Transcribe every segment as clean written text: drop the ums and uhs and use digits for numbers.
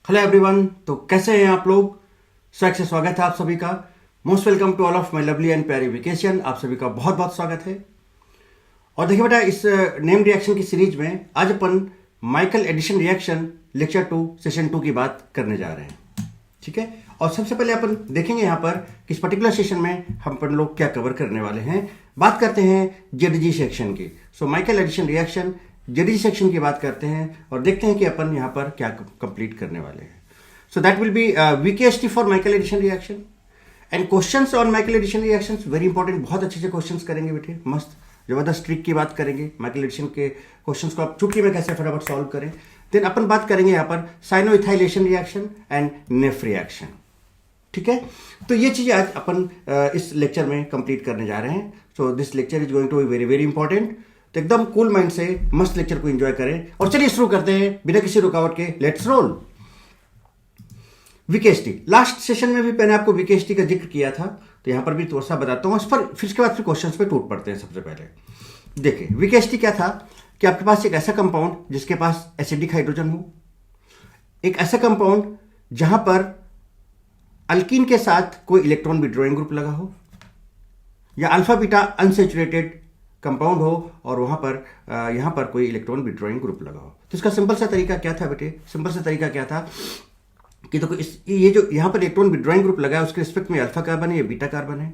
Hello everyone. तो कैसे हैं आप लोग? से स्वागत है आप सभी का। Most welcome to all of my lovely and प्यारी वेकेशन। आप सभी का बहुत बहुत स्वागत है। और देखिए बेटा, इस नेम रिएक्शन की सीरीज में आज अपन Michael addition reaction lecture 2 session 2 की बात करने जा रहे हैं। ठीक है, और सबसे पहले अपन देखेंगे यहाँ पर कि इस पर्टिकुलर सेशन में हम अपन लोग क्या कवर करने वाले हैं। बात करते हैं जेडीजी सेक्शन की। So Michael addition reaction JDG section की बात करते हैं और देखते हैं कि अपन यहाँ पर क्या कंप्लीट करने वाले हैं। So that will be VKST for Michael addition reaction and questions on Michael addition reactions very important. बहुत अच्छे से क्वेश्चंस करेंगे बेटे, मस्त जबरदस्त ट्रिक की बात करेंगे। माइकल एडिशन के क्वेश्चंस को आप चुटकी में कैसे फटाफट सॉल्व करें। देन अपन बात करेंगे यहाँ पर साइनो-इथाइलेशन रिएक्शन एंड नेफ रिएक्शन। ठीक है, तो ये चीजें आज अपन इस लेक्चर में कंप्लीट करने जा रहे हैं। So this lecture is going to be very very important. तो एकदम कूल माइंड से मस्त लेक्चर को एंजॉय करें और चलिए शुरू करते हैं बिना किसी रुकावट के। Let's roll. VKST last session में भी मैंने आपको वीकेएसटी का जिक्र किया था, तो यहां पर भी थोड़ा सा बताता हूं इस पर, फिर इसके बाद फिर क्वेश्चंस पे टूट पड़ते हैं। सबसे पहले देखिए वीकेएसटी क्या था कि आपके पास एक ऐसा कंपाउंड जिसके पास एसिडिक हाइड्रोजन हो, एक ऐसा कंपाउंड जहां पर अल्कीन के साथ कोई इलेक्ट्रॉन विड्रॉइंग ग्रुप लगा हो, या अल्फा बीटा अनसेचुरेटेड कंपाउंड हो और वहां पर यहां पर कोई इलेक्ट्रॉन विड्रॉइंग ग्रुप लगा हो। तो इसका सिंपल सा तरीका क्या था बेटे? सिंपल सा तरीका क्या था कि देखो ये जो यहां पर इलेक्ट्रॉन विड्रॉइंग ग्रुप लगा है उसके रिस्पेक्ट में अल्फा कार्बन है या बीटा कार्बन है,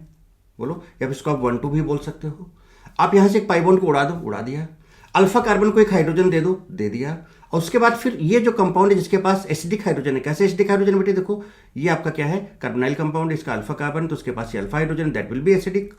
बोलो, या फिर इसको आप 1 2 भी बोल सकते हो। आप यहां से एक पाई बॉन्ड को उड़ा दो, उड़ा दिया। अल्फा कार्बन को एक हाइड्रोजन दे दो, दे दिया। और उसके बाद फिर ये जो कंपाउंड है जिसके पास एसिडिक हाइड्रोजन है, कैसे एसिडिक हाइड्रोजन बेटे? देखो ये आपका क्या है, कार्बोनाइल कंपाउंड है, इसका अल्फा कार्बन, तो उसके पास ये alpha hydrogen, that will B acidic.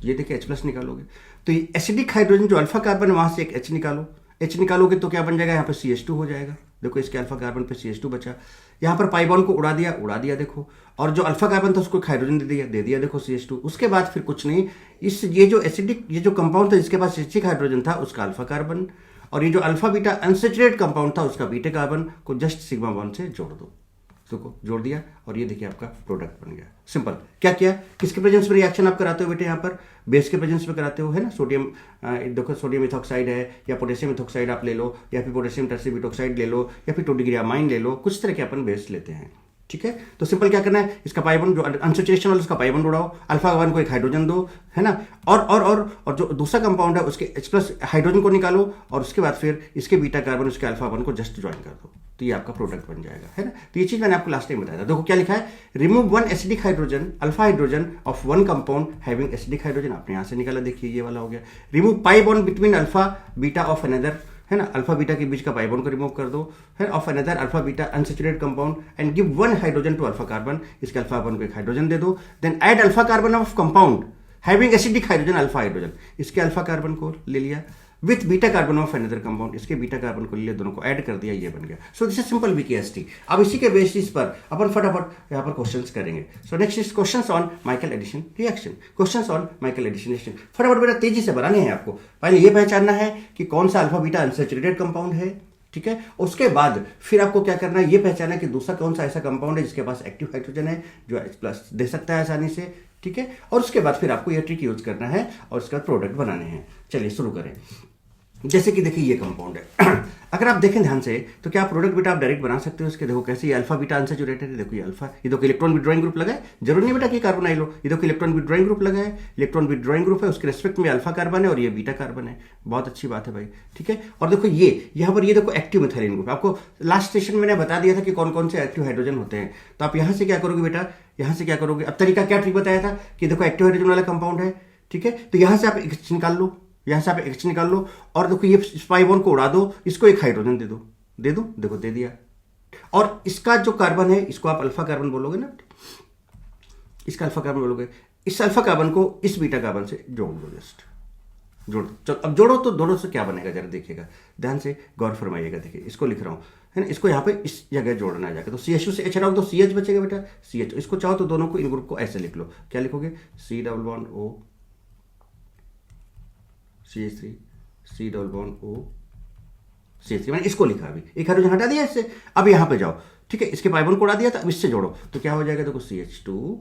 ये देखिए H+ निकालोगे तो ये एसिडिक हाइड्रोजन जो अल्फा कार्बन है वहां से एक H निकालो, H निकालोगे तो क्या बन जाएगा, यहाँ पे CH2 हो जाएगा। देखो इसके अल्फा कार्बन पे CH2 बचा। यहाँ पर पाई बॉन्ड को उड़ा दिया, उड़ा दिया देखो, और जो अल्फा कार्बन था उसको एक हाइड्रोजन दे दिया देखो CH2। उसके बाद फिर कुछ नहीं, इस ये जो एसिडिक ये जो कंपाउंड था जिसके पास एसिडिक हाइड्रोजन था उसका अल्फा कार्बन, और ये जो अल्फा बीटा अनसेचुरेटेड कंपाउंड था उसका बीटा कार्बन को जस्ट सिग्मा बॉन्ड से जोड़ दो। को जोड़ दिया और ये देखिए आपका प्रोडक्ट बन गया। सिंपल। क्या किया, किसके प्रेजेंस में रिएक्शन आप कराते हो बेटे? यहाँ पर बेस के प्रेजेंस में कराते हो, है ना। सोडियम, देखो सोडियम इथॉक्साइड है या पोटेशियम इथॉक्साइड आप ले लो, या फिर पोटेशियम टर्सिब्यूटोक्साइड ले लो, या फिर 2 डिग्री अमाइन ले लो, कुछ तरह के अपन बेस लेते हैं। ठीक है, तो सिंपल क्या करना है, इसका पाई बॉन्ड जो अनसेचुरेशन वाला उसका पाई बॉन्ड उड़ाओ, अल्फा कार्बन को एक हाइड्रोजन दो, है ना, और जो दूसरा कंपाउंड है उसके H+ हाइड्रोजन को निकालो और उसके बाद फिर इसके बीटा कार्बन उसके अल्फा कार्बन को जस्ट ज्वाइन कर दो, तो ये आपका प्रोडक्ट बन जाएगा, है ना। तो ये चीज मैंने आपको लास्ट टाइम बताया था। देखो क्या लिखा है, remove 1 acidic hydrogen alpha hydrogen of 1 compound having acidic hydrogen. आपने यहां से निकाला, देखिए ये वाला हो गया। Remove pi bond between alpha beta of another, है ना, अल्फा बीटा के बीच का पाई बॉन्ड को रिमूव कर दो, है, of another alpha beta unsaturated compound and give 1 hydrogen to alpha carbon. इसके अल्फा कार्बन को एक हाइड्रोजन दे दो। Then add alpha carbon of compound having acidic hydrogen alpha hydrogen. इसके अल्फा कार्बन को ले लिया with beta carbon of another compound, इसके बीटा कार्बन को ले लिया, दोनों को ऐड कर दिया, ये बन गया। So this is simple VKST. अब इसी के बेसिस पर अपन फटाफट यहाँ पर क्वेश्चंस करेंगे। So next is questions on Michael addition reaction. Questions on Michael addition reaction फटाफट बेटा तेजी से बनाने हैं आपको। पहले ये पहचानना है कि कौन सा अल्फा बीटा अनसेचुरेटेड कंपाउंड है, ठीक है। उसके बाद फिर आपको क्या करना है, ये पहचाना कि दूसरा कौन सा ऐसा कंपाउंड है जिसके पास एक्टिव हाइड्रोजन है जो H+ दे सकता है आसानी से, ठीक है। और उसके बाद फिर आपको ये ट्रिक यूज करना है और इसका प्रोडक्ट बनाने हैं। चलिए शुरू करें। जैसे कि देखिए ये कंपाउंड है अगर आप देखें ध्यान से तो क्या प्रोडक्ट बेटा आप डायरेक्ट बना सकते हो इसके। देखो कैसे ये अल्फा बीटा अनसेचुरेटेड है, देखो ये अल्फा, ये देखो इलेक्ट्रॉन विड्रॉइंग ग्रुप लगा है, जरूरी नहीं बेटा कि कार्बोनाइल हो, ये देखो इलेक्ट्रॉन विड्रॉइंग ग्रुप लगा है, इलेक्ट्रॉन विड्रॉइंग ग्रुप है, उसके रेस्पेक्ट में अल्फा कार्बन है और ये बीटा कार्बन है। बहुत अच्छी बात है भाई, ठीक है। और देखो ये यहाँ पर ये देखो एक्टिव मिथाइलिन ग्रुप, आपको लास्ट सेशन मैंने बता दिया था कि कौन कौन से एक्टिव हाइड्रोजन होते हैं। तो आप यहाँ से क्या करोगे बेटा, यहाँ से क्या करोगे, अब तरीका क्या ट्रिक बताया था कि देखो एक्टिव हाइड्रोजन वाला कंपाउंड है, ठीक है। तो यहाँ से आप H निकाल लो, यहां से आप H निकाल लो और देखो ये पाई बॉन्ड को उड़ा दो, इसको एक हाइड्रोजन दे दो, दे दो, देखो दे दिया। और इसका जो कार्बन है इसको आप अल्फा कार्बन बोलोगे ना, इसका अल्फा कार्बन बोलोगे, इस अल्फा कार्बन को इस बीटा कार्बन से जोड़ दो, जस्ट जोड़ दो। चलो अब जोड़ो तो दोनों से क्या बनेगा जरा देखिएगा, ध्यान से गौर फरमाइएगा। देखिए इसको लिख रहा हूं, है ना, इसको यहाँ पे इस जगह जोड़ना है जाकर, तो CH2 से H हटाओ तो CH बचेगा बेटा, CH। इसको चाहो तो दोनों को, इन ग्रुप को ऐसे लिख लो, क्या लिखोगे, C+O CH3 C+O CH3, मैंने इसको लिखा, अभी एक हाइड्रोजन हटा दिया इससे। अब यहां पे जाओ, ठीक है, इसके पाई बॉन्ड को उड़ा दिया था, अब इससे जोड़ो तो क्या हो जाएगा, देखो CH2,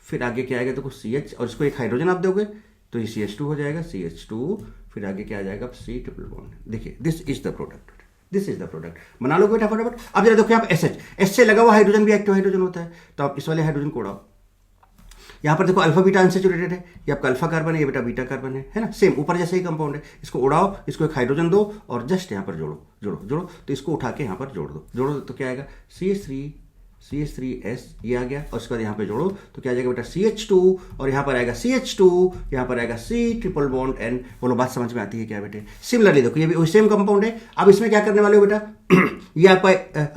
फिर आगे क्या आएगा, देखो CH, और इसको एक हाइड्रोजन आप दोगे तो ये CH2 हो जाएगा, CH2, फिर आगे क्या आ जाएगा, C ट्रिपल बॉन्ड। देखिए this is the product, this is the product. बना लो बेटा फटाफट। अब जरा देखो यहाँ पे एस एच से लगा हुआ हाइड्रोजन भी एक्टिव हाइड्रोजन होता है, तो आप इस वाले हाइड्रोजन को उड़ाओ। यहाँ पर देखो अल्फा बीटा अनसेचुरेटेड है, ये आपका अल्फा कार्बन है, ये बेटा बीटा कार्बन है ना, सेम ऊपर जैसे ही कंपाउंड है। इसको उड़ाओ, इसको एक हाइड्रोजन दो और जस्ट यहाँ पर जोड़ो जोड़ो जोड़ो, तो इसको उठा के यहाँ पर जोड़ दो, जोड़ो तो क्या आएगा CH3S ये आ गया, और उसके बाद यहाँ पे जोड़ो तो क्या आ जाएगा बेटा CH2, और यहाँ पर आएगा CH2, यहाँ पर आएगा C ट्रिपल बॉन्ड N। बोलो बात समझ में आती है क्या बेटे? सिमिलरली देखो ये भी सेम कंपाउंड है। अब इसमें क्या करने वाले हो बेटा ये आपका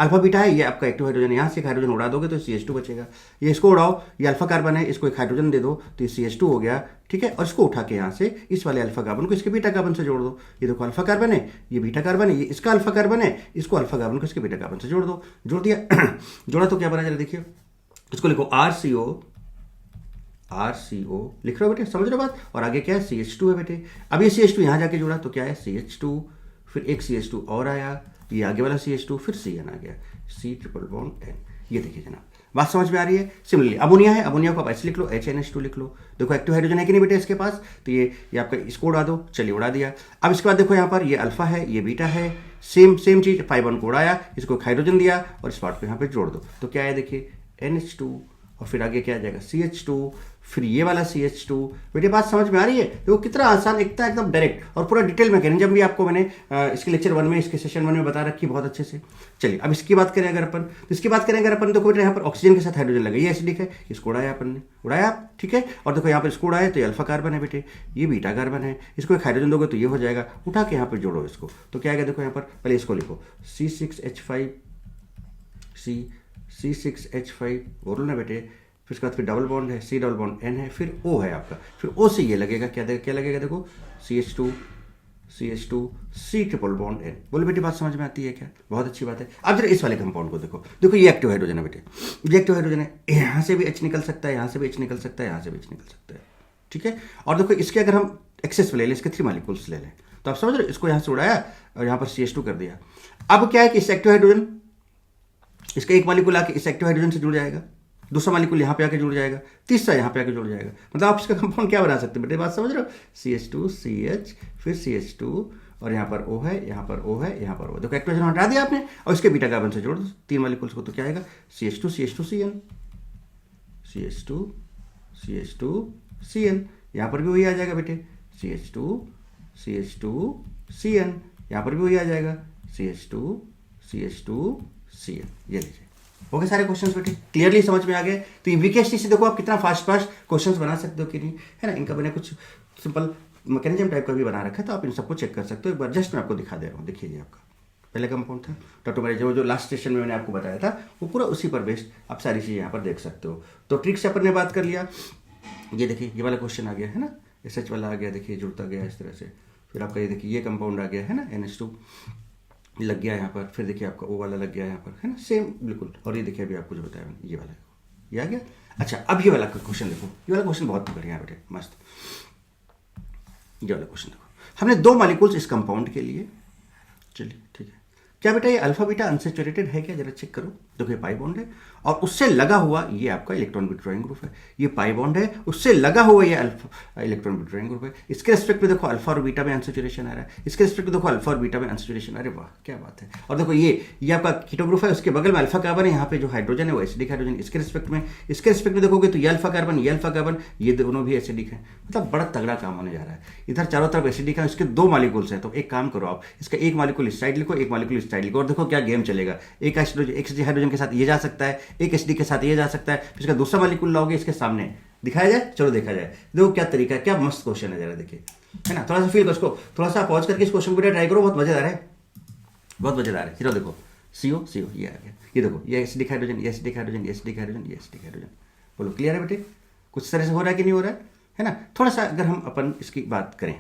अल्फा बीटा है, ये आपका एक्टिव हाइड्रोजन, यहाँ से एक हाइड्रोजन उड़ा दोगे तो CH2 बचेगा। ये इसको उड़ाओ, ये अल्फा कार्बन है, इसको एक हाइड्रोजन दे दो तो ये CH2 हो गया, ठीक है। और इसको उठा के यहाँ से इस वाले अल्फा कार्बन को इसके बीटा कार्बन से जोड़ दो। ये देखो अल्फा कार्बन है, ये बीटा कार्बन है, ये इसका अल्फा कार्बन है, इसको अल्फा कार्बन को इसके बीटा कार्बन से जोड़ दो। जोड़ दिया जोड़ा तो क्या बना, जरा देखिए। इसको लिखो RCO लिख रहे हो बेटे, समझ रहे हो बात। और आगे क्या है CH2 है बेटे। अब ये CH2 यहाँ जाके जुड़ा तो क्या है CH2, फिर एक CH2 और आया, ये आगे वाला CH2, फिर CN आ गया, C ट्रिपल बॉन्ड N। ये देखिए जनाब, बात समझ में आ रही है। सिमिलरली अमोनिया है, अमोनिया को आप ऐसे लिख लो HNH2 लिख लो। देखो एक्टिव हाइड्रोजन है कि नहीं बेटे इसके पास, तो ये आपका इसको उड़ा दो, चलिए उड़ा दिया। अब इसके बाद देखो यहाँ पर ये अल्फा है, ये बीटा है, सेम चीज, 5 1 को उड़ाया, इसको एक हाइड्रोजन दिया और इस पार्ट को यहाँ पे जोड़ दो तो क्या है देखिए NH2, और फिर आगे क्या आ जाएगा CH2, फिर ये वाला CH2। बेटे बात समझ में आ रही है? देखो कितना आसान, इतना एकदम डायरेक्ट, और पूरा डिटेल मैकेनिज्म भी आपको मैंने इसके लेक्चर 1 में, इसके सेशन 1 में बता रखी बहुत अच्छे से। चलिए अब इसकी बात करें अगर अपन, तो इसकी बात करें अगर अपन, देखो बेटा यहाँ पर ऑक्सीजन के साथ हाइड्रोजन लगा, ये एसिडिक है, इसको उड़ाया अपन ने, उड़ाया ठीक है। और देखो यहाँ पर इसको उड़ाया तो ये अल्फा कार्बन है बेटे, ये बीटा कार्बन है, इसको एक हाइड्रोजन दोगे तो ये हो जाएगा, उठा के यहाँ पर जोड़ो इसको तो क्या आएगा। देखो यहाँ पर पहले इसको लिखो C6H5 बोलो ना बेटे, फिर उसके बाद फिर डबल बॉन्ड है, C डबल बॉन्ड N है, फिर O है आपका, फिर O से ये लगेगा, क्या लगेगा देखो CH2 C triple bond N। बोलो बेटी बात समझ में आती है क्या? बहुत अच्छी बात है। अब जरा इस वाले कंपाउंड को देखो ये एक्टिव हाइड्रोजन है बेटे, ये एक्टिव हाइड्रोजन है, यहाँ से भी H निकल सकता है, यहाँ से भी H निकल सकता है, यहाँ से भी H निकल सकता है, ठीक है। और देखो इसके अगर हम एक्सेस ले लें, इसके 3 मॉलिक्यूल्स ले लें, तो आप समझ रहे हो, इसको यहाँ से उड़ाया और यहाँ पर CH2 कर दिया। अब क्या है कि इस एक्टिव हाइड्रोजन, इसका एक मॉलिक्यूल आके इस एक्टिव हाइड्रोजन से जुड़ जाएगा, दूसरा मॉलिक्यूल यहाँ पे आके जुड़ जाएगा, तीसरा यहाँ पे आके जुड़ जाएगा। मतलब आप इसका कंपाउंड क्या बना सकते हैं बेटे, बात समझ रहे हो? CH2 CH फिर CH2 और यहाँ पर O है, यहाँ पर O है, यहाँ पर O। देखो एक्टिव हाइड्रोजन हटा दिया आपने और इसके बीटा कार्बन से जोड़ दो 3 मॉलिक्यूल्स को, तो क्या आएगा CH2 CN। यहाँ पर भी वही आ जाएगा बेटे CH2 CN, यहाँ पर भी वही आ जाएगा CH2 CN। ये लीजिए हो गए सारे क्वेश्चंस बेटे, क्लियरली समझ में आ गए। तो ये वीकेएसटी से देखो आप कितना फास्ट क्वेश्चंस बना सकते हो कि नहीं, है ना। इनका मैंने कुछ सिंपल मैकेनिज्म टाइप का भी बना रखा है, तो आप इन सबको चेक कर सकते हो। एक बार जस्ट मैं आपको दिखा दे रहा हूँ, देखिए ये आपका पहले कंपाउंड था टोटोमेरिक, जो लास्ट सेशन में मैंने आपको बताया था, वो पूरा उसी पर बेस्ड आप सारी चीज़ें यहाँ पर देख सकते हो। तो ट्रिक से अपन ने बात कर लिया। ये देखिए ये वाला क्वेश्चन आ गया है ना, SH वाला आ गया, देखिए जुड़ता गया इस तरह से। फिर आपका ये देखिए ये कंपाउंड आ गया है ना, NH2 लग गया यहाँ पर, फिर देखिए आपका O वाला लग गया यहाँ पर, है ना, सेम बिल्कुल। और ये देखिए अभी आपको जो बताया मैंने, ये वाला ये आ गया। अच्छा अब ये वाला क्वेश्चन देखो, ये वाला क्वेश्चन बहुत बढ़िया है बेटे, मस्त। ये वाला क्वेश्चन देखो, हमने 2 मॉलिक्यूल्स इस कंपाउंड के लिए, चलिए ठीक है। क्या बेटा ये अल्फा बीटा अनसेचुरेटेड है क्या, जरा चेक करो। देखो ये पाई बॉन्ड है और उससे लगा हुआ ये आपका इलेक्ट्रॉन विथड्रॉइंग ग्रुप है। ये पाई बॉन्ड है, उससे लगा हुआ ये अल्फा इलेक्ट्रॉन विथड्रॉइंग ग्रुप है। इसके रिस्पेक्ट में देखो अल्फा और बीटा में अनसेचुरेशन आ रहा है, इसके रिस्पेक्ट में देखो अल्फा और बीटा में अनसेचुरेशन। अरे वाह क्या बात है। और देखो ये आपका कीटो ग्रुप है, उसके बगल में अल्फा कार्बन है, यहाँ पे जो हाइड्रोजन है वो एसिडिक हाइड्रोजन। इसके रिस्पेक्ट में देखोगे तो ये अल्फा कार्बन ये दोनों भी एसिडिक है। मतलब बड़ा तगड़ा काम होने जा रहा है। इधर चारों तरफ एसिडिक है, इसके 2 मॉलिक्यूल्स हैं। तो एक काम करो आप, इसका एक मॉलिक्यूल इस साइड लिखो, एक मॉलिक्यूल इस साइड लिखो, और देखो क्या गेम चलेगा। एक हाइड्रोजन के साथ ये जा सकता है, एक एसिडिक के साथ ये जा सकता है, फिर इसका दूसरा मॉलिक्यूल लाओगे इसके सामने, दिखाया जाए, चलो देखा जाए। देखो क्या तरीका है, क्या मस्त क्वेश्चन है, जरा देखिए, है ना। थोड़ा सा फील करो इसको, थोड़ा सा पॉज करके इस क्वेश्चन को ट्राई करो, बहुत मजेदार है, बहुत मजेदार है। चलो देखो CO ये आ गया, ये देखो ये एसिडिक हाइड्रोजन, ये एसिडिक हाइड्रोजन, ये एसिडिक हाइड्रोजन, ये एसिडिक हाइड्रोजन। बोलो क्लियर है बेटे, कुछ तरह से हो रहा है कि नहीं हो रहा है ना। थोड़ा सा अगर हम अपन इसकी बात करें,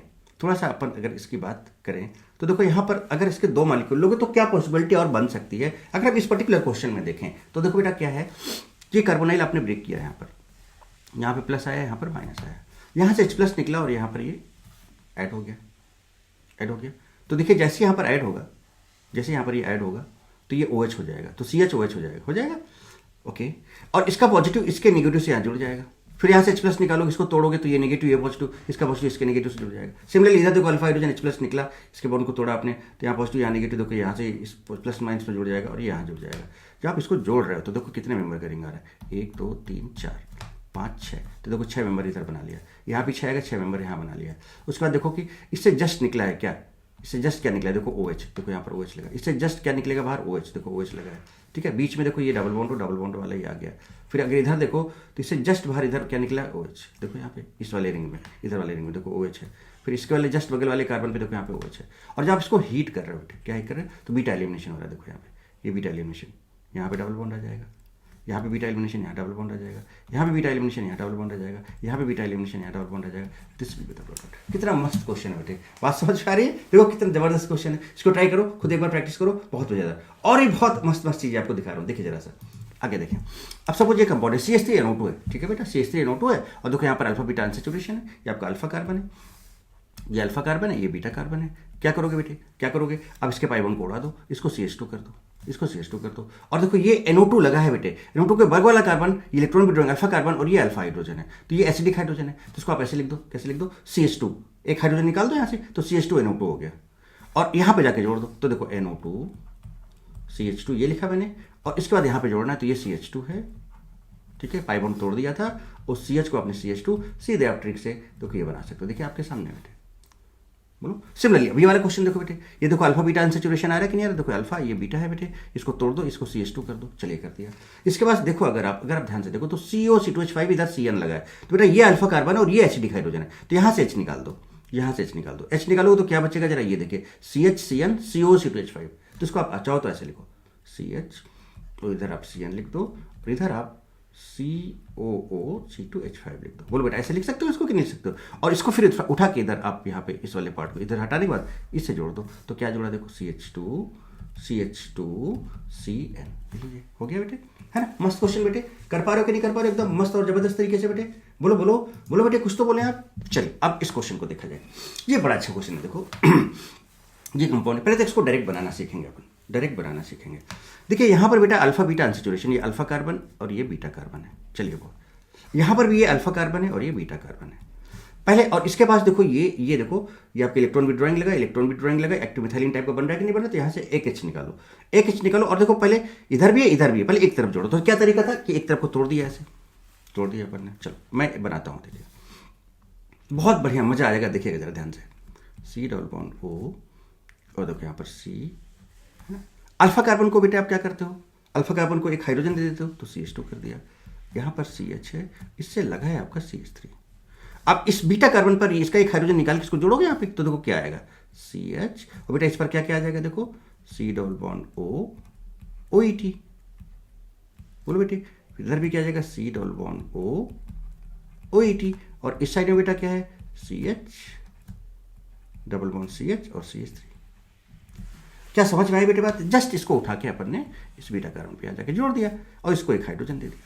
तो देखो यहाँ पर अगर इसके 2 मॉलिक्यूल लोगे तो क्या पॉसिबिलिटी और बन सकती है। अगर आप इस पर्टिकुलर क्वेश्चन में देखें तो देखो बेटा क्या है, ये कार्बोनाइल आपने ब्रेक किया, यहाँ पे प्लस आया, यहाँ पर माइनस आया, यहाँ से H+ निकला और यहाँ पर ये ऐड हो गया। तो देखिए जैसे यहाँ पर ऐड होगा, तो ये OH हो जाएगा, तो CH OH हो जाएगा। ओके। और इसका पॉजिटिव इसके नेगेटिव से यहाँ जुड़ जाएगा, फिर यहाँ से H+ निकालोगे, इसको तोड़ोगे तो ये नेगेटिव, ये पॉजिटिव, इसका पॉजिटिव इसके नेगेटिव से जुड़ जाएगा। सिमिलरली इधर देखो अल्फा हाइड्रोजन H+ निकला, इसके बॉन्ड को तोड़ा आपने, तो यहाँ पॉजिटिव यहाँ नेगेटिव, देखो यहाँ से इस प्लस माइनस में जुड़ जाएगा और ये यहाँ जुड़ जाएगा। जब आप इसको जोड़ रहे हो तो देखो कितने मेंबर का रिंग आ रहा है, 1 2 3 4 5 6, तो देखो 6 मेंबर इधर बना लिया, यहाँ भी 6 आएगा, 6 मेंबर यहाँ बना लिया। उसके बाद देखो कि इससे जस्ट निकला है क्या, इससे जस्ट क्या निकला है, देखो OH, देखो यहाँ पर OH लगा, इससे जस्ट क्या निकलेगा बाहर, OH, देखो OH लगा है, ठीक है। बीच में देखो ये डबल बॉन्ड वाला ही आ गया। फिर अगर इधर देखो तो इससे जस्ट बाहर इधर क्या निकला, OH, देखो यहाँ पे इस वाले रिंग में, इधर वाले रिंग में देखो OH है। फिर इसके वाले जस्ट बगल वाले कार्बन पे देखो यहाँ पे OH है। और जब आप इसको हीट कर रहे हो, क्या हीट कर रहे हो, तो बीटा एलिमिनेशन हो रहा है, देखो यहाँ पे ये बीटा एलिमिनेशन, यहाँ पे डबल बॉन्ड आ जाएगा, यहाँ पे बीटा एलिमिनेशन, यहाँ डबल बॉन्ड आ जाएगा, यहाँ पे बीटा एलिमिनेशन, यहाँ डबल बॉन्ड आ जाएगा, यहाँ पे बीटा एलिमिनेशन, यहाँ डबल बॉन्ड आ जाएगा। This will be the product. कितना मस्त क्वेश्चन है बेटे, बात समझ आ रही है? देखो कितना जबरदस्त क्वेश्चन है, इसको ट्राई करो, खुद एक बार प्रैक्टिस करो, बहुत मजा। और ये बहुत मस्त मस्त चीज़ आपको दिखा रहा हूँ, देखिए जरा सा आगे देखें। अब सपोज ये कंपाउंड है CH3NO2 है, ठीक है बेटा, CH3NO2 है, और देखो यहाँ पर अल्फा बीटा अनसैचुरेशन है, ये आपका अल्फा कार्बन है, ये अल्फा कार्बन है, ये बीटा कार्बन है। क्या करोगे बेटे, क्या करोगे, अब इसके पाई बॉन्ड को उड़ा दो, इसको CH2 कर दो, इसको CH2 कर दो, और देखो ये NO2 लगा है बेटे, NO2 के वर्ग वाला carbon, electron withdrawing alpha carbon, और ये अल्फा हाइड्रोजन है, तो ये एसिडिक हाइड्रोजन है, तो इसको आप ऐसे लिख दो, कैसे लिख दो, CH2, एक हाइड्रोजन निकाल दो यहाँ से, तो CH2NO2 हो गया, और यहाँ पे जाके जोड़ दो, तो देखो NO2 CH2 ये लिखा मैंने, और इसके बाद यहाँ पे जोड़ना है, तो ये CH2 है, ठीक है, पाई बॉन्ड तोड़ दिया था, और CH को आपने CH2 सीधे आप ट्रिक से तो ये बना सकते हो, देखिए आपके सामने बेटे, बोलो। सिमिलरली अब ये वाला क्वेश्चन देखो बेटे, ये देखो अल्फा बीटा अनसैचुरेशन आ रहा है कि नहीं आ रहा, देखो अल्फा ये बीटा है बेटे, इसको तोड़ दो, इसको CH2 कर दो, चलिए कर दिया। इसके बाद देखो अगर आप ध्यान से देखो तो COC2H5 इधर CN लगा है, तो बेटा ये अल्फा कार्बन है और ये एसिडिक हाइड्रोजन है, तो यहाँ से H निकाल दो, यहाँ से H निकाल दो, H निकालोगे तो क्या बचेगा जरा ये देखिए, CH COC2H5, तो इसको आप चाहो तो ऐसे लिखो CH, तो इधर आप CN लिख दो, और इधर आप COOC2H5 लिख दो। बोलो बेटा ऐसे लिख सकते हो इसको कि नहीं लिख सकते हो? और इसको फिर उठा के इधर आप यहाँ पे इस वाले पार्ट को इधर हटाने के बाद इससे जोड़ दो, तो क्या जोड़ा देखो CH2CN, हो गया बेटे, है ना? मस्त क्वेश्चन बेटे, कर पा रहे हो कि नहीं कर पा रहे हो? एकदम मस्त और जबरदस्त तरीके से बेटे, बोलो बोलो बोलो बेटे, कुछ तो बोले आप। चलिए अब इस क्वेश्चन को देखा जाए, ये बड़ा अच्छा क्वेश्चन है। देखो ये कंपाउंड है, पहले तो इसको डायरेक्ट बनाना सीखेंगे अपन, डायरेक्ट बनाना सीखेंगे। देखिए यहाँ पर बेटा अल्फा बीटा अनसैचुरेशन, ये अल्फा कार्बन और ये बीटा कार्बन है। चलिए वो यहाँ पर भी ये अल्फा कार्बन है और ये बीटा कार्बन है पहले, और इसके पास देखो ये देखो ये आपके इलेक्ट्रॉन विड्रॉइंग लगा, इलेक्ट्रॉन विड्रॉइंग लगा, एक्टिव मिथाइलिन टाइप का बन रहा है कि नहीं बन रहा, तो यहाँ से एक H निकालो, एक H निकालो, और देखो पहले इधर भी है इधर भी है, पहले एक तरफ जोड़ो। तो क्या तरीका था कि एक तरफ को तोड़ दिया, ऐसे तोड़ दिया अपन ने। चलो मैं बनाता हूँ, देखिए बहुत बढ़िया मजा आएगा, देखिएगा जरा ध्यान से। C डबल बॉन्ड O, और देखो यहाँ पर C है ना। अल्फा कार्बन को बेटे आप क्या करते हो, अल्फा कार्बन को एक हाइड्रोजन दे देते हो, तो CH2 कर दिया, यहाँ पर CH है, इससे लगा है आपका CH3। अब इस बीटा कार्बन पर इसका एक हाइड्रोजन निकाल के इसको जोड़ोगे यहाँ पे, तो देखो क्या आएगा CH, और बेटा इस पर क्या क्या आ जाएगा देखो C double bond O OET, बोलो बेटे इधर भी क्या आ जाएगा C double bond O OET, और इस साइड में बेटा क्या है CH डबल बॉन्ड CH और CH3। क्या समझ में आई बेटे बात? जस्ट इसको उठा के अपन ने इस बीटा कार्बन पे आ जाके जोड़ दिया और इसको एक हाइड्रोजन दे दिया,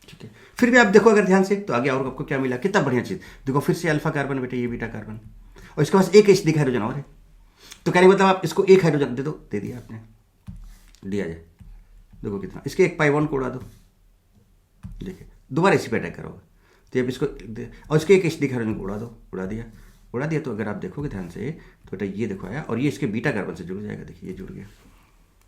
ठीक है। फिर भी आप देखो अगर ध्यान से तो आगे और आपको क्या मिला, कितना बढ़िया चीज देखो, फिर से अल्फा कार्बन बेटे, ये बीटा कार्बन, और इसके पास एक एसिडिक हाइड्रोजन और है, तो कहने मतलब आप इसको एक हाइड्रोजन दे दो, दे दिया आपने, दिया जाए, देखो कितना, इसके एक पाई बॉन्ड को उड़ा दो, देखिए दोबारा इसी पे अटैक करोगे, तो अब इसको और इसके एक एसिडिक हाइड्रोजन को उड़ा दो, उड़ा दिया, तो अगर आप देखोगे ध्यान से तो बेटा ये देखो आया, और ये इसके बीटा कार्बन से जुड़ जाएगा, देखिए ये जुड़ गया,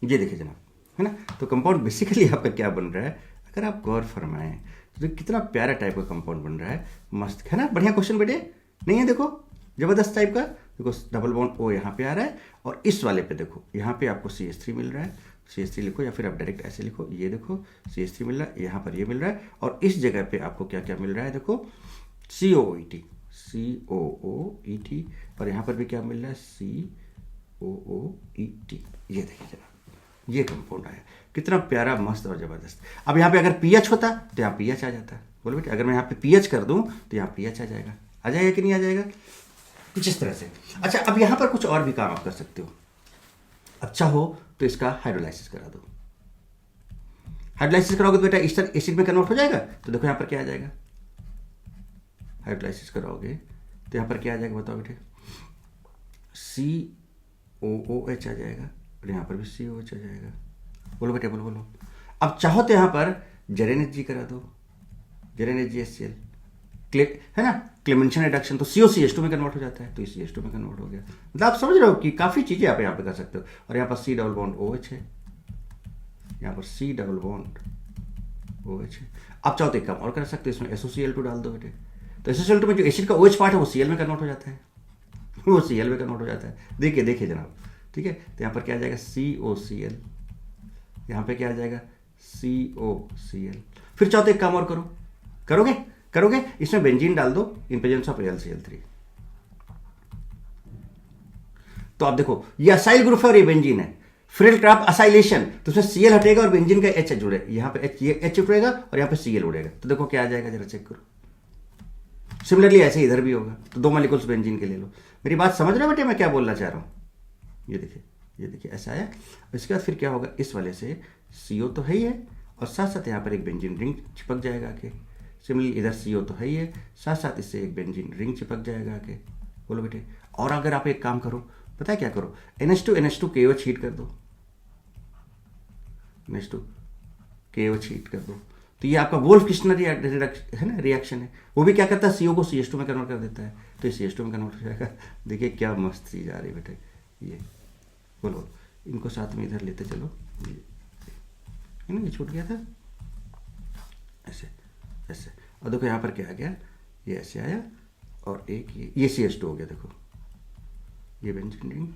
ये देखिए जनाब, है ना। तो कंपाउंड बेसिकली आपका क्या बन रहा है, अगर आप गौर फरमाएं तो कितना प्यारा टाइप का कंपाउंड बन रहा है, मस्त है ना, बढ़िया क्वेश्चन बेटे, नहीं है? देखो जबरदस्त टाइप का, देखो डबल बॉन्ड O यहाँ पे आ रहा है, और इस वाले पे देखो यहाँ पे आपको CH3 मिल रहा है, CH3 लिखो, या फिर आप डायरेक्ट ऐसे लिखो, ये देखो CH3 मिल रहा है, यहाँ पर ये मिल रहा है, और इस जगह पे आपको क्या क्या मिल रहा है देखो COOET, और यहाँ पर भी क्या मिल रहा है COOET, ये देखिए जरा, ये कंपाउंड आया, कितना प्यारा मस्त और जबरदस्त। अब यहाँ पे अगर pH होता तो यहाँ pH आ जाता, बोलो बेटे अगर मैं यहाँ पे pH कर दूं तो यहाँ pH आ जाएगा कि नहीं आ जाएगा, कुछ इस तरह से। अच्छा अब यहाँ पर कुछ और भी काम आप कर सकते हो, अच्छा हो तो इसका हाइड्रोलाइसिस करा दो, हाइड्रोलाइसिस कराओगे तो बेटा ईस्टर एसिड में कन्वर्ट हो जाएगा, तो देखो यहाँ पर क्या आ जाएगा, हाइड्रोलाइसिस कराओगे तो यहाँ पर क्या आ जाएगा बताओ बेटे, COOH आ जाएगा, और यहाँ पर भी COH आ जाएगा, बोलो बेटे बोलो। अब चाहो तो यहाँ पर ZnHG करा दो, ZnHgHCl, है ना, क्लेमेंशन रिडक्शन, तो COCH2 में कन्वर्ट हो जाता है, तो CH2 में कन्वर्ट हो गया। मतलब आप समझ रहे हो कि काफ़ी चीज़ें आप यहाँ पे कर सकते हो। और यहाँ पर C डबल बॉन्ड OH है, यहाँ पर C डबल बॉन्ड OH है। आप चाहो तो एक काम और कर सकते हो, इसमें SOCl2 डाल दो बेटे, तो SOCl2 में जो एसिड का OH पार्ट है वो Cl में कन्वर्ट हो जाता है, वो Cl में कन्वर्ट हो जाता है। देखिए देखिए जनाब, ठीक है। तो यहाँ पर क्या आ जाएगा COCl, यहाँ पे क्या आ जाएगा COCl। फिर चाहो तो एक काम और करो, करोगे इसमें बेंजीन डाल दो इन प्रेजेंस ऑफ AlCl3। तो आप देखो ये असाइल ग्रुप है और ये बेंजीन है, फ्रिल ट्रैप असाइलेशन, तो उसमें Cl हटेगा और बेंजीन का H जुड़ेगा, यहाँ पे H, ये H उठेगा और यहाँ पे Cl उड़ेगा। तो देखो क्या आ जाएगा, जरा चेक करो। सिमिलरली ऐसे इधर भी होगा, तो 2 मॉलिक्यूल्स बेंजीन के ले लो। मेरी बात समझ रहे हो बेटे मैं क्या बोलना चाह रहा हूँ? ये देखिए ऐसा आया। इसके बाद फिर क्या होगा, इस वाले से CO तो है ही है और साथ साथ यहाँ पर एक बेंजीन रिंग चिपक जाएगा आके। सिमिलरली इधर CO तो है ही है, साथ साथ इससे एक बेंजीन रिंग चिपक जाएगा आके। बोलो बेटे। और अगर आप एक काम करो, पता है क्या करो, NH2 KOH हीट कर दो, NH2 KOH हीट कर दो, तो ये आपका वोल्फ किस्टनर है ना रिएक्शन है। वो भी क्या करता है, CO को CH2 में कन्वर्ट कर देता है, तो ये CH2 में कन्वर्ट हो जाएगा। देखिए क्या मस्त चीज आ रही है बेटे। ये बोलो, इनको साथ में इधर लेते चलो, है ना, ये छूट गया था ऐसे ऐसे। और देखो यहाँ पर क्या आ गया, ये ऐसे आया और एक ये CH2 हो गया। देखो ये बेंजीन रिंग,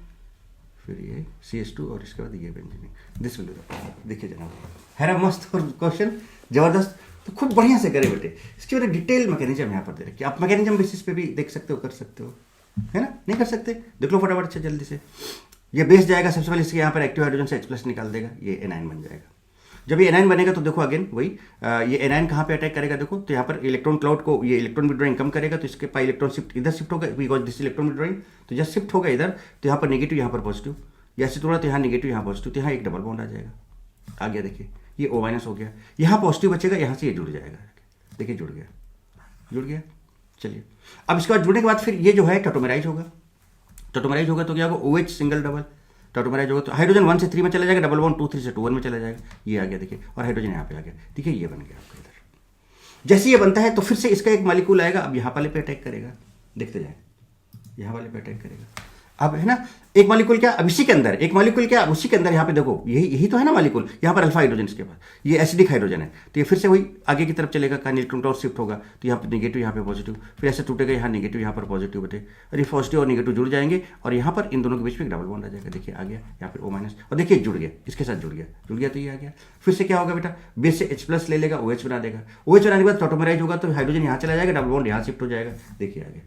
फिर ये CH2 और इसके बाद ये बेंजीन रिंग। दिस विल देखिए जनाब, है ना मस्त क्वेश्चन, जबरदस्त। तो खूब बढ़िया से करे बेटे। इसकी वजह डिटेल मैकेनिज्म यहाँ पर दे रखे, आप मैकेनिज्म बेसिस पे भी देख सकते हो, कर सकते हो, है ना। नहीं कर सकते, देख लो फटाफट से जल्दी से। ये बेस जाएगा सबसे पहले, इसके यहाँ पर एक्टिव हाइड्रोजन से H+ निकाल देगा, ये एनाइन बन जाएगा। जब ये एनाइन बनेगा तो देखो अगेन वही, ये एनाइन कहाँ पे अटैक करेगा, देखो तो यहाँ पर इलेक्ट्रॉन क्लाउड को ये इलेक्ट्रॉन विड्रॉइंग कम करेगा, तो इसके पास इलेक्ट्रॉन शिफ्ट इधर शिफ्ट होगा, बिकॉज दिस इलेक्ट्रॉन विड्रॉइंग। तो जब शिफ्ट होगा इधर, तो यहाँ पर नेगेटिव, यहाँ पर पॉजिटिव, या शिफ्ट होगा तो यहाँ नेगेटिव, यहाँ पॉजिटिव, तो यहाँ एक डबल बॉन्ड आ जाएगा, आ गया। देखिए ये O- हो गया, यहाँ पॉजिटिव बचेगा, यहाँ से ये जुड़ जाएगा। देखिए जुड़ गया। चलिए अब इसके बाद जुड़ने के बाद फिर ये जो है टोटोमेराइज होगा। टोटोमेराइज होगा तो क्या होगा, OH सिंगल डबल, टोटोमेराइज होगा तो हाइड्रोजन 1 से 3 में चला जाएगा, डबल बॉन्ड 2 3 से 2 1 में चला जाएगा। ये आ गया देखिए, और हाइड्रोजन यहाँ पे आ गया। देखिए ये बन गया आपका इधर। जैसे ये बनता है तो फिर से इसका एक मॉलिक्यूल आएगा, अब यहाँ वाले पे अटैक करेगा, देखते जाए, यहाँ वाले पे अटैक करेगा। अब है ना एक मॉलिक्यूल क्या, अब इसी के अंदर एक मॉलिक्यूल क्या, उसी के अंदर यहाँ पे देखो यही तो है ना मॉलिक्यूल, यहाँ पर अल्फा हाइड्रोजन इसके पास, ये एसिडिक हाइड्रोजन है, तो ये फिर से वही आगे की तरफ चलेगा, कहाँ इलेक्ट्रॉन क्लाउड शिफ्ट होगा, तो यहाँ पर नेगेटिव, यहाँ पे पॉजिटिव, फिर ऐसे टूटेगा, यहाँ नेगेटिव, यहाँ पर पॉजिटिव बटे, और ये पॉजिटिव और नेगेटिव जुड़ जाएंगे, और यहाँ पर इन दोनों के बीच में एक डबल बॉन्ड आ जाएगा। देखिए आ गया यहाँ पे O-, और देखिए जुड़ गया, इसके साथ जुड़ गया तो ये आ गया। फिर से क्या होगा बेटा, बेस से H+ ले लेगा, OH बना देगा, OH बनाने के बाद टोटोमेराइज होगा तो हाइड्रोजन यहाँ चला जाएगा, डबल बॉन्ड यहाँ शिफ्ट हो जाएगा। देखिए आ गया,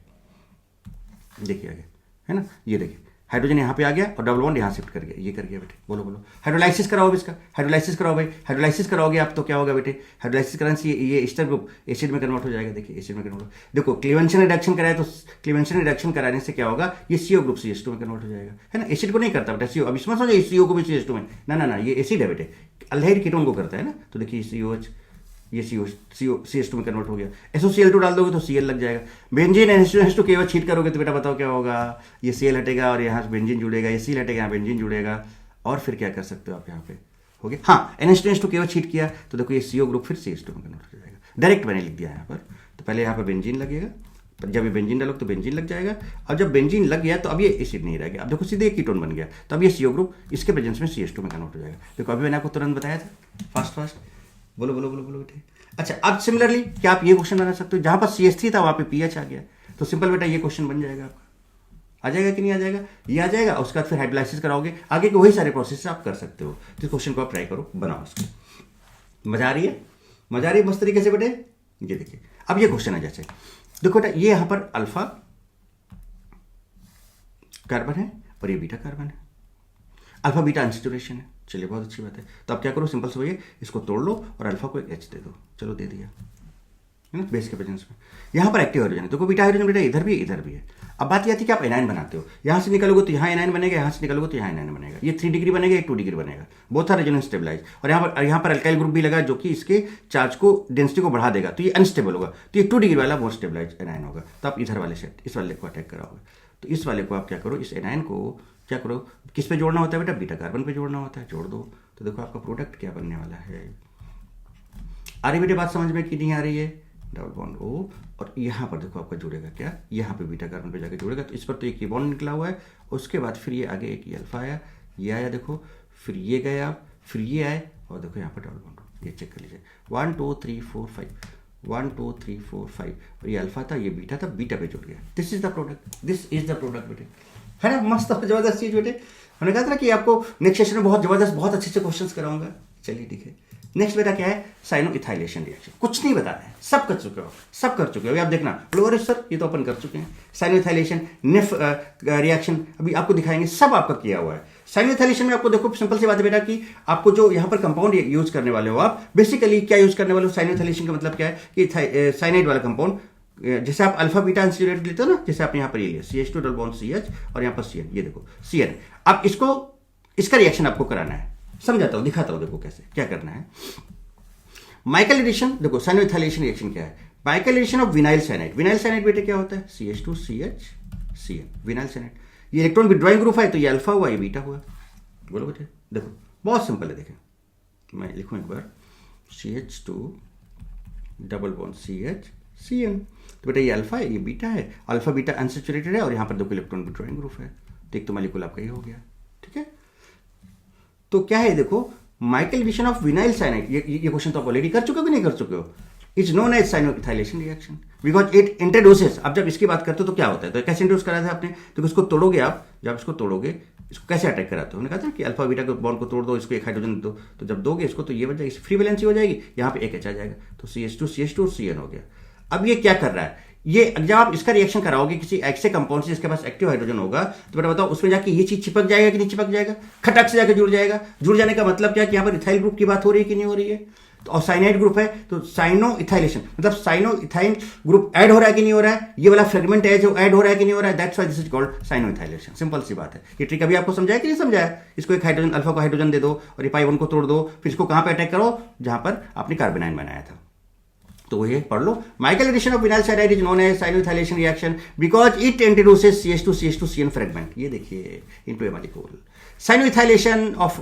है ना। ये देखिए हाइड्रोजन यहाँ पे आ गया और डबल बॉन्ड यहाँ शिफ्ट कर गया, ये कर गया बेटे। बोलो हाइड्रोलाइसिस कराओ इसका, हाइड्रोलाइसिस कराओ भाई, हाइड्रोलाइसिस कराओगे आप तो क्या होगा बेटे, हाइड्रोलाइसिस कराने से ये एस्टर ग्रुप एसिड में कन्वर्ट हो जाएगा। देखिए एसिड में कन्वर्ट, देखो क्लीवेंशन रिडक्शन कराए तो क्लीवेंशन रिडक्शन कराने से क्या होगा, ये CO ग्रुप CH2 में कन्वर्ट हो जाएगा, है ना। एसिड को नहीं करता बेटा CO, अब इसमें समझो CO को भी CH2 में, ना ये एसिड है बेटे, अल्डिहाइड कीटोन को करता है ना। तो देखिए COH, ये CH2 में कन्वर्ट हो गया। SOCl2 डाल दोगे तो Cl लग जाएगा। बेंजीन NH2 KOH हीट करोगे तो बेटा बताओ क्या होगा, ये Cl हटेगा और यहाँ बेंजीन जुड़ेगा, ये Cl हटेगा, यहाँ बेंजीन जुड़ेगा, और फिर क्या कर सकते हो आप यहाँ पे, हो गया। हाँ NH2 KOH हीट किया तो देखो ये CO ग्रुप फिर CH2 में कन्वर्ट हो जाएगा। डायरेक्ट मैंने लिख दिया यहाँ पर, तो पहले यहाँ पर बेंजीन लगेगा, जब ये बेंजीन डालोगे तो बेंजीन लग जाएगा, और जब बेंजीन लग गया तो अब ये एसिड नहीं रह गया, अब देखो सीधे एक कीटोन बन गया, तो अब ये CO ग्रुप इसके प्रेजेंस में CH2 में कन्वर्ट हो जाएगा। देखो अभी मैंने आपको तुरंत बताया था, फास्ट बोलो बेटे। अच्छा अब सिमिलरली क्या आप ये क्वेश्चन बना सकते हो, जहां पर CH3 था वहां पे PH आ गया, तो सिंपल बेटा ये क्वेश्चन बन जाएगा आपका, आ जाएगा कि नहीं आ जाएगा, ये आ जाएगा। उसके बाद फिर हाइड्रोलाइसिस कराओगे, आगे के वही सारे प्रोसेस आप कर सकते हो। तो इस क्वेश्चन को आप ट्राई करो, बनाओ उसको। मजा आ रही है मस्त तरीके से बेटे। ये देखिए अब ये क्वेश्चन है, जैसे देखो बेटा ये यहाँ पर अल्फा कार्बन है और ये बीटा कार्बन है, अल्फा बीटा अनसैचुरेशन है। चलिए बहुत अच्छी बात है। तो आप क्या करो, सिंपल से भैया इसको तोड़ लो और अल्फा को एक H दे दो, चलो दे दिया, है ना, बेस के प्रेजेंस में। यहाँ पर एक्टिव हाइड्रोजन है, देखो बीटा हाइड्रोजन बेटा इधर भी है। अब बात यह थी कि आप एनाइन बनाते हो, यहाँ से निकलोगे तो यहाँ एनाइन बनेगा, यहाँ से निकलोगे तो यहाँ एनाइन बनेगा, ये 3 डिग्री बनेगा, ये 2 डिग्री बनेगा, बोथ आर रेजोनेंस स्टेबलाइज। और यहाँ पर अल्काइल ग्रुप भी लगा जो कि इसके चार्ज को डेंसिटी को बढ़ा देगा, तो ये अनस्टेबल होगा, तो ये 2 डिग्री वाला बहुत स्टेबलाइज एनाइन होगा। तो आप इधर वाले सेट इस वाले को अटैक कराओगे, तो इस वाले को आप क्या करो, इस एनाइन को क्या करो, किस पे जोड़ना होता है बेटा, बीटा कार्बन पे जोड़ना होता है, जोड़ दो। तो देखो आपका प्रोडक्ट क्या बनने वाला है। आ रही बेटे बात समझ में कि नहीं आ रही है, डबल बॉन्ड O, और यहाँ पर देखो आपका जुड़ेगा क्या, यहाँ पे बीटा कार्बन पे जाके जुड़ेगा, तो इस पर तो एक ये बॉन्ड निकला हुआ है, उसके बाद फिर ये आगे एक ये अल्फा आया, ये आया देखो, फिर ये गया, फिर ये आए, और देखो यहाँ पर डबल बॉन्ड, ये चेक कर लीजिए 1 2 3 4 5, 1 2 3 4 5, और ये अल्फा था, ये बीटा था, बीटा पे जुड़ गया। This is the product, this is the product बेटे, है ना, मस्त जबरदस्त चीज बेटे। हमने कहा था ना कि आपको नेक्स्ट सेशन में बहुत जबरदस्त बहुत अच्छे से क्वेश्चंस कराऊंगा। चलिए ठीक है, नेक्स्ट बेटा क्या है, साइनो इथाइलेशन रिएक्शन। कुछ नहीं बताना है, सब कर चुके हो, सब कर चुके हो। अभी आप देखना, अरे सर ये तो अपन कर चुके हैं। साइनो इथाइलेशन, नेफ रिएक्शन अभी आपको दिखाएंगे, सब आपका किया हुआ है। साइनो इथाइलेशन में आपको देखो सिंपल सी बात है बेटा कि आपको जो यहाँ पर कंपाउंड यूज करने वाले हो, आप बेसिकली क्या यूज करने वाले हो, साइनो इथाइलेशन का मतलब क्या है कि साइनाइड वाला कंपाउंड, जैसे आप अल्फा बीटा अनसैचुरेटेड लेते हो ना, जैसे आप यहाँ पर ये लिया CH2 डबल बॉन्ड CH और यहाँ पर CN, ये देखो CN। अब इसको, इसका रिएक्शन आपको कराना है, समझाता हूँ, दिखाता हूँ, देखो कैसे क्या करना है। माइकल एडिशन, देखो साइनो इथाइलेशन रिएक्शन क्या है, Michael addition of vinyl cyanide. Vinyl cyanide बेटे क्या होता है, CH2 CH CN, vinyl cyanide. ये इलेक्ट्रॉन विड्रॉइंग ग्रुप है, तो ये अल्फा हुआ, ये बीटा हुआ, बोलो बेटे। देखो बहुत सिंपल है, देखें मैं लिखूँ एक बार, CH2 double bond CH CN, तो बेटा ये अल्फा है, ये बीटा है, अल्फा बीटा अनसैचुरेटेड है, और यहाँ पर देखो इलेक्ट्रॉन विड्रॉइंग ग्रुप है, तो एक तो मॉलिक्यूल आपका ये हो गया, ठीक है। तो क्या है देखो, Michael addition of vinyl cyanide, ये क्वेश्चन तो आप ऑलरेडी कर चुके हो कि नहीं कर चुके हो, is known as cyanoethylation reaction because it introduces. अब जब इसकी बात करते हो तो क्या होता है, तो कैसे इंट्रोड्यूस करा था आपने, तो इसको तोड़ोगे आप, जब इसको तोड़ोगे इसको कैसे अटैक कराते हो, उन्होंने कहा था कि अल्फा बीटा के बॉन्ड को तोड़ दो, इसको एक हाइड्रोजन दो, तो जब दोगे इसको तो ये बन जाएगी, फ्री वैलेंसी हो जाएगी, यहाँ पे एक H आ जाएगा, तो CH2 और CN हो गया। अब ये क्या कर रहा है, ये जब आप इसका रिएक्शन कराओगे किसी ऐसे कंपाउंड से जिसके पास एक्टिव हाइड्रोजन होगा, तो बेटा बताओ उसमें जाके ये चीज चिपक जाएगा कि नहीं चिपक जाएगा, खटक से जाके जुड़ जाएगा। जुड़ जाने का मतलब क्या है कि यहाँ पर इथाइल ग्रुप की बात हो रही है कि नहीं हो रही है, तो और साइनाइड ग्रुप है, तो साइनो इथाइलेशन मतलब साइनो इथाइल ग्रुप ऐड हो रहा है कि नहीं हो रहा है, ये वाला फ्रेगमेंट है जो ऐड हो रहा है कि नहीं हो रहा है, that's why this is called cyanoethylation. Simple सी बात है। ये ट्रिक अभी आपको समझाया कि नहीं समझाया, इसको एक हाइड्रोजन अल्फा को हाइड्रोजन दे दो और ये पाई 1 को तोड़ दो, फिर इसको कहां पे अटैक करो, जहां पर आपने कार्बोनाइन बनाया था, तो ये पढ़ लो। Michael addition of vinyl cyanide is known as cyanoethylation reaction because it introduces CH2 CN fragment, ये देखिए into a molecule. Cyanoethylation of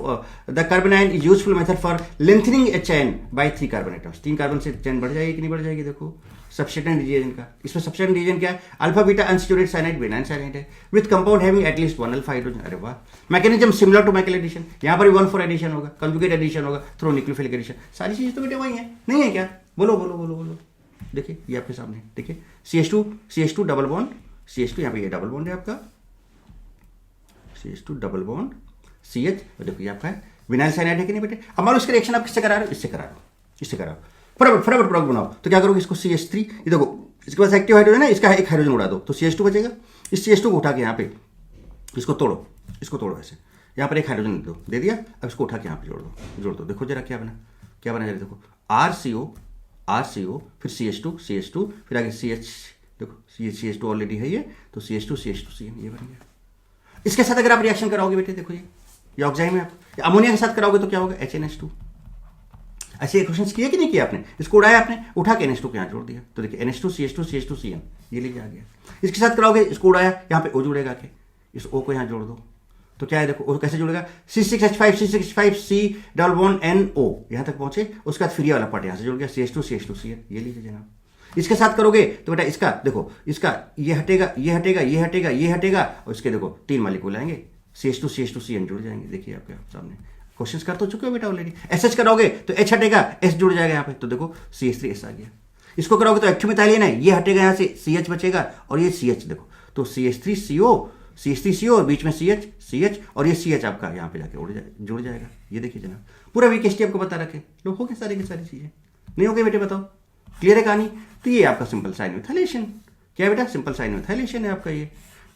the carbanion is useful method for lengthening a chain by 3 carbon atoms। 3 carbon से chain बढ़ जाएगी कि नहीं बढ़ जाएगी, देखो सब्स्टिट्यूएंट रीजन का, इसमें सब्स्टिट्यूएंट रीजन क्या है, alpha beta unsaturated cyanide vinyl cyanide है with compound having at least 1 alpha hydrogen. अरे वाह, mechanism similar to Michael addition, यहाँ पर भी 1,4 एडिशन होगा, कंजुगेट एडिशन होगा, थ्रू न्यूक्लियोफिलिक एडिशन, सारी चीजें तो बेटे वही है, नहीं है क्या, बोलो बोलो बोलो बोलो, देखिए ये आपके सामने, देखिए CH2 डबल बॉन्ड CH2, यहाँ पे ये डबल बॉन्ड है आपका, CH2 डबल बॉन्ड CH, देखो ये आपका है विनाइल साइनाइड है कि नहीं बेटे। अब मान लो इसका रिएक्शन आप किससे करा रहे हो, इससे करा रहे हो, इससे करा रहे हो, फटाफट प्रोडक्ट बनाओ, तो क्या करोगे, इसको CH3, ये देखो इसके पास एक्टिव हाइड्रोजन है, इसका एक हाइड्रोजन उड़ा दो तो CH2 बचेगा, इस CH2 को उठा के यहाँ पे इसको तोड़ो ऐसे, यहाँ पर एक हाइड्रोजन दे दिया, अब इसको उठा के यहाँ पे जोड़ दो, देखो जरा क्या बना जरा, देखो RCO फिर CH2 फिर आगे CH, देखो ये CH2 ऑलरेडी है ये, तो CH2 CN ये बन गया। इसके साथ अगर आप रिएक्शन कराओगे बेटे, देखो ये ऑक्साइड में आप अमोनिया के साथ कराओगे तो क्या होगा, HNH2। ऐसे क्वेश्चन किए कि नहीं किया आपने, इसको उड़ाया आपने, उठा के NH2 के यहाँ जोड़ दिया, तो देखिए NH2 CH2 CN ये लेके आ गया। इसके साथ कराओगे, इसको उड़ाया, यहाँ पे O जुड़ेगा के, इस O को यहाँ जोड़ दो, तो क्या है देखो O कैसे जुड़ेगा, C6H5 C double bond NO यहाँ तक पहुंचे, उसके बाद फिर ये वाला पार्ट यहाँ से जुड़ गया CH2 CN, ये लीजिए जनाब। इसके साथ करोगे तो बेटा इसका देखो, इसका ये हटेगा और इसके देखो 3 मॉलिक्यूल आएंगे, CH2 CN जुड़ जाएंगे, देखिए आपके सामने क्वेश्चंस कर तो चुके हो बेटा ऑलरेडी। SH करोगे तो H हटेगा, S जुड़ जाएगा यहाँ पे, तो देखो CH3S आ गया। इसको करोगे तो एक्टिव मिथाइलिन है, ये हटेगा यहाँ से, CH बचेगा और ये CH, देखो तो CH3CO और बीच में CH और ये CH आपका यहाँ पे जाके जुड़ जाएगा, ये देखिए जनाब, पूरा वीकेएसटी आपको बता रखे, लो हो गए सारी की सारी चीजें, नहीं हो गए बेटे बताओ, क्लियर है कहानी। तो ये आपका सिंपल साइनो इथाइलेशन, क्या है बेटा, सिंपल साइनो इथाइलेशन है आपका ये,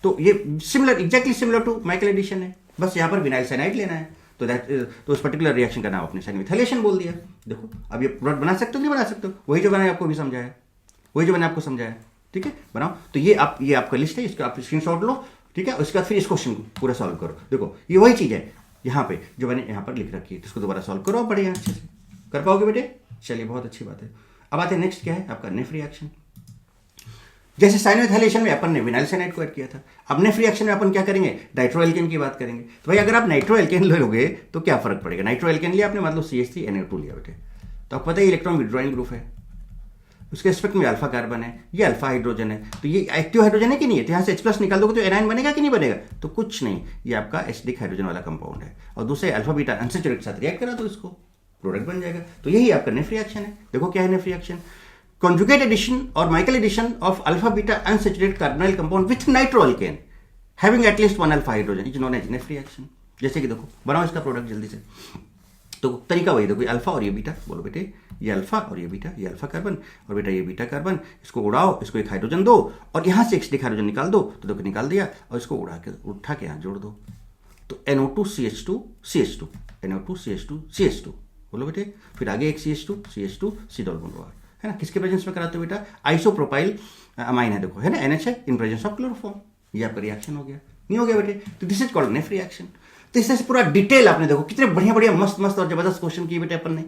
तो ये exactly similar to Michael addition है, बस यहाँ पर विनाइल साइनाइड लेना है, तो उस पर्टिकुलर रिएक्शन का नाम आपने साइनो इथाइलेशन बोल दिया। देखो अब ये प्रोडक्ट बना सकते हो नहीं बना सकते हो, वही जो मैंने आपको भी समझाया, वही जो मैंने आपको समझाया, ठीक है बनाओ। तो ये आपका लिस्ट है, इसका आप स्क्रीनशॉट लो, ठीक है, उसके बाद फिर इस क्वेश्चन को पूरा सॉल्व करो। देखो ये वही चीज है यहाँ पे जो मैंने यहाँ पर लिख रखी है, इसको दोबारा सॉल्व करो, बढ़िया अच्छे से कर पाओगे बेटे, चलिए बहुत अच्छी बात है। अब आते हैं नेक्स्ट, क्या है आपका नेफ रिएक्शन। जैसे साइनो इथाइलेशन में अपन ने विनाइल साइनाइड को ऐड किया था, अब नेफ रिएक्शन में अपन क्या करेंगे, नाइट्रोएल्केन की बात करेंगे। तो भाई अगर आप नाइट्रोएल्केन लोगे तो क्या फर्क पड़ेगा, नाइट्रोएल्केन लिया आपने मतलब CH3NO2 लिया बेटे, तो आपको पता है इलेक्ट्रॉन विड्रॉइंग ग्रुप है, उसके एस्पेक्ट में अल्फा कार्बन है, ये अल्फा हाइड्रोजन है, तो ये एक्टिव हाइड्रोजन है कि नहीं है, तो यहाँ से H+ निकाल दोगे तो एनायन बनेगा कि नहीं बनेगा, तो कुछ नहीं, ये आपका एसिडिक हाइड्रोजन वाला कंपाउंड है। और दूसरे अल्फा बीटा अनसैचुरेटेड के साथ रिएक्ट करा तो इसको प्रोडक्ट बन जाएगा। तो यही आपका नेफ रिएक्शन है। देखो क्या है नेफ reaction, conjugate addition or Michael addition of alpha beta unsaturated carbonyl compound with nitroalkane having at least one alpha hydrogen is known as NF reaction। जैसे कि देखो बनाओ इसका प्रोडक्ट जल्दी से, तो तरीका वही देखो, अल्फा और ये बीटा, बोलो बेटे ये अल्फा और ये बीटा, ये अल्फा कार्बन और बेटा ये बीटा कार्बन, इसको उड़ाओ, इसको एक हाइड्रोजन दो और यहाँ से एक हाइड्रोजन निकाल दो, तो देखो निकाल दिया, और इसको उठा के यहाँ जोड़ दो, तो NO2CH2 CH2 NO2CH2 CH2, बोलो बेटे, फिर आगे एक CH2 C double bond OR, है ना, किसके प्रेजेंस में कराते हो बेटा, आइसोप्रोपाइल अमाइन है, देखो है ना, NH है इन प्रेजेंस ऑफ क्लोरोफॉर्म, ये आपका रिएक्शन हो गया, नहीं हो गया बेटे, तो दिस इज कॉल्ड नेफ रिएक्शन। तो इससे पूरा डिटेल आपने देखो कितने बढ़िया बढ़िया मस्त मस्त और जबरदस्त क्वेश्चन किए बेटे अपन ने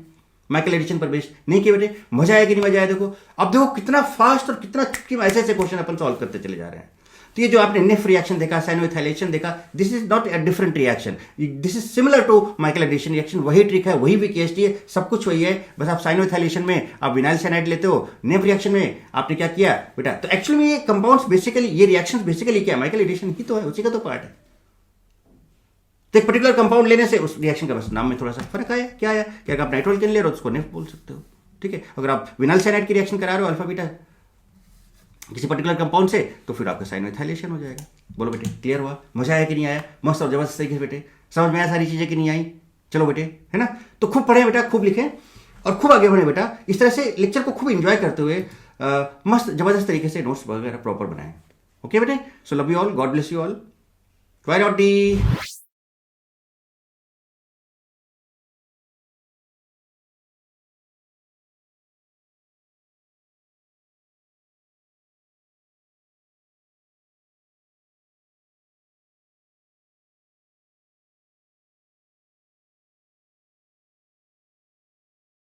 माइकल एडिशन पर बेस्ड, नहीं किए बेटे, मजा आया कि नहीं मजा आया, देखो अब देखो कितना फास्ट और कितना चुटकी में ऐसे ऐसे क्वेश्चन अपन सॉल्व करते चले जा रहे हैं। तो ये जो आपने नेफ रिएक्शन देखा, साइनोइथाइलेशन देखा, this is not a different reaction, this is similar to Michael addition reaction, वही ट्रिक है, वही विकेएसटी है, सब कुछ वही है, बस आप साइनोइथाइलेशन में आप विनाइल साइनाइड लेते हो, नेफ रिएक्शन में आपने क्या किया बेटा, तो एक्चुअली में ये कंपाउंड्स बेसिकली, ये रिएक्शंस बेसिकली क्या है, माइकल एडिशन ही तो है, उसी का तो पार्ट है। तो एक पर्टिकुलर कंपाउंड लेने से उस रिएक्शन का बस नाम में थोड़ा सा फर्क आया, क्या आया कि अगर आप नाइट्रोअल्केन ले रहे हो उसको नेफ बोल सकते हो, ठीक है, अगर आप विनाइल साइनाइड की रिएक्शन करा रहे हो अल्फा बीटा किसी पर्टिकुलर कंपाउंड से, तो फिर आपका साइनोइथाइलेशन हो जाएगा। बोलो बेटे क्लियर हुआ, मजा आया कि नहीं आया, मस्त और जबरदस्त तरीके से बेटे समझ में आया सारी चीजें कि नहीं आई, चलो बेटे है ना, तो खूब पढ़े बेटा, खूब लिखें और खूब आगे बढ़े बेटा, इस तरह से लेक्चर को खूब एंजॉय करते हुए मस्त जबरदस्त तरीके से नोट्स वगैरह प्रॉपर बनाएं। ओके बेटे, so love you all, God bless you all, bye डॉटी।